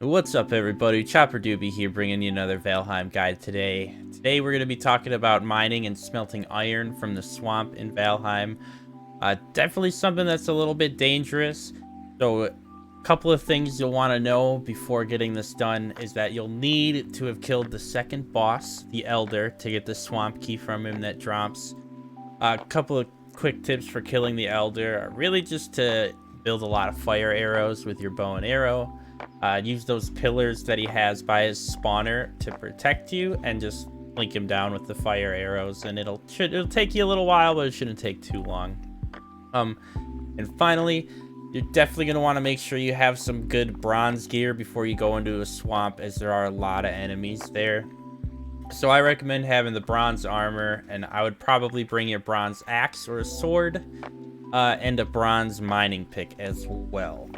What's up, everybody? Chopper Doobie here, bringing you another Valheim guide today. Today we're going to be talking about mining and smelting iron from the swamp in Valheim. Definitely something that's a little bit dangerous. So a couple of things you'll want to know before getting this done is that you'll need to have killed the second boss, the Elder, to get the swamp key from him that drops. A couple of quick tips for killing the Elder are really just to build a lot of fire arrows with your bow and arrow. Use those pillars that he has by his spawner to protect you, and just link him down with the fire arrows, and it'll take you a little while, but it shouldn't take too long. And finally, you're definitely going to want to make sure you have some good bronze gear before you go into a swamp, as there are a lot of enemies there. So I recommend having the bronze armor, and I would probably bring your bronze axe or a sword, and a bronze mining pick as well.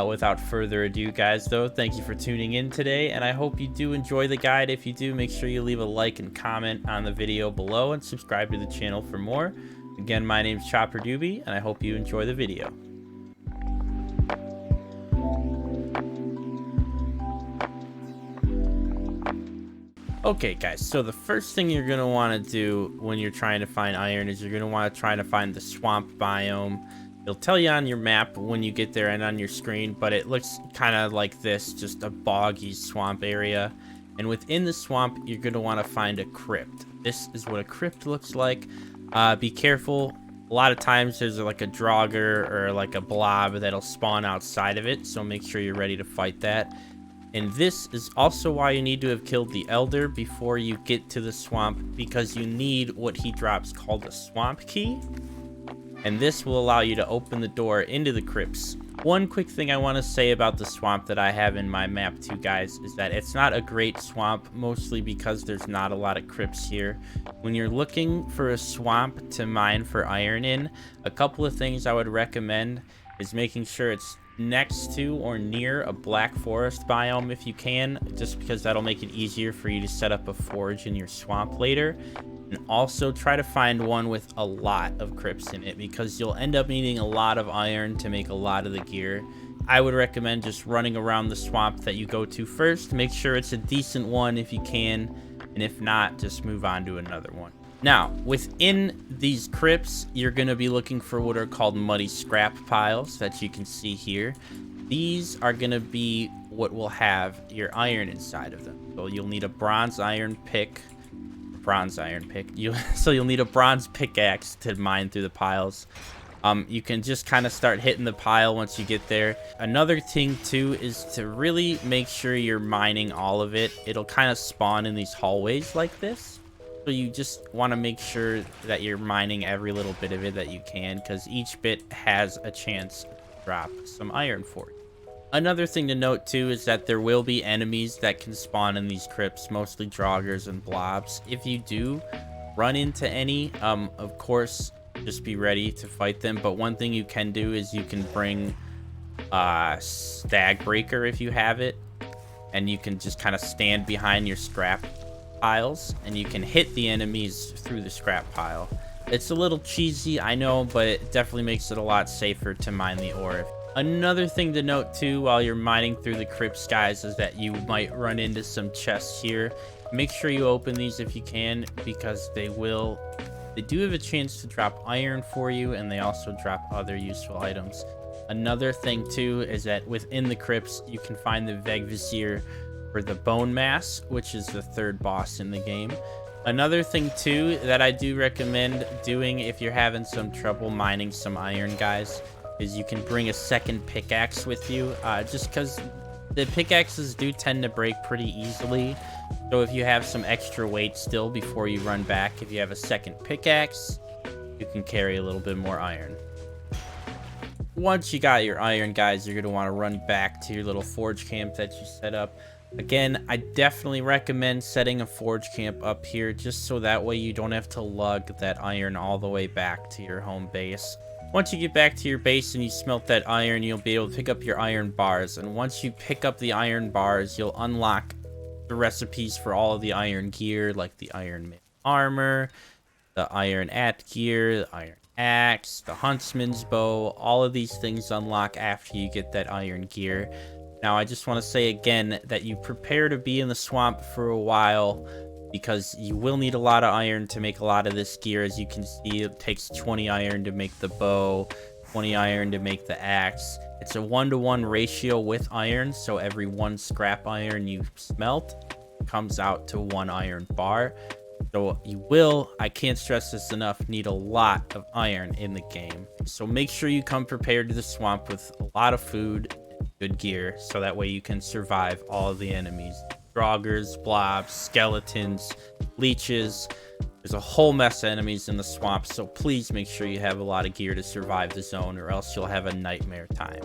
Without further ado, guys, though, thank you for tuning in today, and I hope you do enjoy the guide. If you do, make sure you leave a like and comment on the video below, and subscribe to the channel for more. Again, my name's Chopper Doobie, and I hope you enjoy the video. Okay, guys, so the first thing you're going to want to do when you're trying to find iron is you're going to want to try to find the swamp biome. It'll tell you on your map when you get there and on your screen, but it looks kind of like this, just a boggy swamp area. And within the swamp, you're going to want to find a crypt. This is what a crypt looks like. Be careful. A lot of times there's like a draugr or like a blob that'll spawn outside of it, so make sure you're ready to fight that. And this is also why you need to have killed the Elder before you get to the swamp, because you need what he drops called a swamp key. And this will allow you to open the door into the crypts. One quick thing I want to say about the swamp that I have in my map too, guys, is that it's not a great swamp, mostly because there's not a lot of crypts here. When you're looking for a swamp to mine for iron in, a couple of things I would recommend is making sure it's next to or near a black forest biome if you can, just because that'll make it easier for you to set up a forge in your swamp later. And also try to find one with a lot of crypts in it, because you'll end up needing a lot of iron to make a lot of the gear. I would recommend just running around the swamp that you go to first. Make sure it's a decent one if you can, and if not, just move on to another one. Now, within these crypts, you're going to be looking for what are called muddy scrap piles that you can see here. These are going to be what will have your iron inside of them. So you'll need a bronze iron pick. So you'll need a bronze pickaxe to mine through the piles. You can just kind of start hitting the pile once you get there. Another thing too is to really make sure you're mining all of it. It'll kind of spawn in these hallways like this, so you just want to make sure that you're mining every little bit of it that you can, because each bit has a chance to drop some iron for you. Another thing to note too is that there will be enemies that can spawn in these crypts, mostly draugrs and blobs. If you do run into any, of course, just be ready to fight them. But one thing you can do is you can bring stag breaker if you have it, and you can just kind of stand behind your scrap piles, and you can hit the enemies through the scrap pile. It's a little cheesy, I know, but it definitely makes it a lot safer to mine the ore. Another thing to note too while you're mining through the crypts, guys, is that you might run into some chests here. Make sure you open these if you can, because they do have a chance to drop iron for you, and they also drop other useful items. Another thing too is that within the crypts you can find the Vegvisir for the bone mass, which is the third boss in the game. Another thing too that I do recommend doing if you're having some trouble mining some iron, guys, is you can bring a second pickaxe with you, just because the pickaxes do tend to break pretty easily. So if you have some extra weight still before you run back, if you have a second pickaxe, you can carry a little bit more iron. Once you got your iron, guys, you're going to want to run back to your little forge camp that you set up. Again, I definitely recommend setting a forge camp up here, just so that way you don't have to lug that iron all the way back to your home base. Once you get back to your base and you smelt that iron, you'll be able to pick up your iron bars. And once you pick up the iron bars, you'll unlock the recipes for all of the iron gear, like the iron armor, the iron gear, the iron axe, the huntsman's bow. All of these things unlock after you get that iron gear. Now, I just want to say again that you prepare to be in the swamp for a while, because you will need a lot of iron to make a lot of this gear. As you can see, it takes 20 iron to make the bow, 20 iron to make the axe. It's a 1-to-1 ratio with iron, so every 1 scrap iron you smelt comes out to 1 iron bar. So you will, I can't stress this enough, need a lot of iron in the game. So make sure you come prepared to the swamp with a lot of food and good gear, so that way you can survive all of the enemies. Draugrs, blobs, skeletons, leeches. There's a whole mess of enemies in the swamp, so please make sure you have a lot of gear to survive the zone, or else you'll have a nightmare time.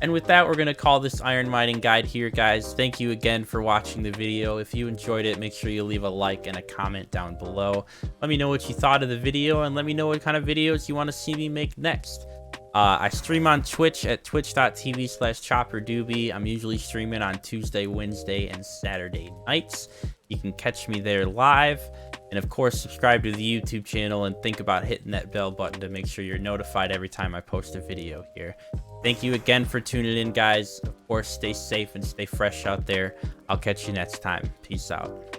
And with that, we're going to call this iron mining guide here, guys. Thank you again for watching the video. If you enjoyed it, make sure you leave a like and a comment down below. Let me know what you thought of the video, and let me know what kind of videos you want to see me make next. I stream on Twitch at twitch.tv/chopperdoobie. I'm usually streaming on Tuesday, Wednesday, and Saturday nights. You can catch me there live. And of course, subscribe to the YouTube channel and think about hitting that bell button to make sure you're notified every time I post a video here. Thank you again for tuning in, guys. Of course, stay safe and stay fresh out there. I'll catch you next time. Peace out.